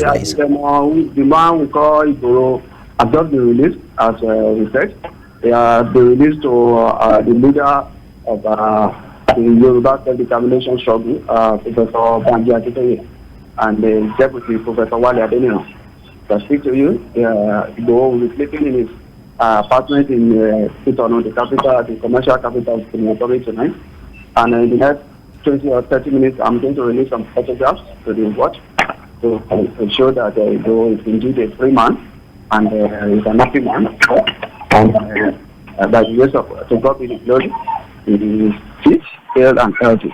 this release? The man we call Igboho has just been released, as we said. They have been released to the leader of the Yoruba self-determination struggle, Professor Banji Akitoye, and the deputy, Professor Wale Adeniro. To speak to you, Igboho will be sleeping in his apartment in Cotonou, the capital, the commercial capital of the Republic tonight. And in the next 20 or 30 minutes, I'm going to release some photographs to the watch to show that Igboho is indeed a free man and he's an happy man. And by the grace of to God be the glory, he is fit, hale, and healthy.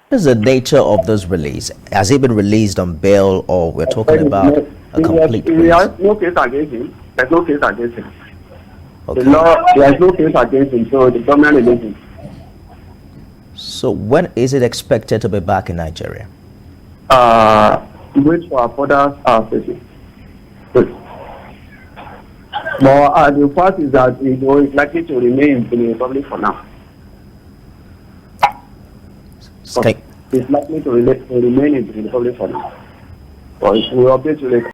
What is the nature of this release? Has he been released on bail, or we're talking about a complete release? There is no case against him. There's no case against him. Okay. The law, there is no case against him, so the government released him. So when is it expected to be back in Nigeria? Wait for our further facing. But the fact is that Igboho is likely to remain in the Republic for now. It's likely to remain in the Republic for now. But we will update you later.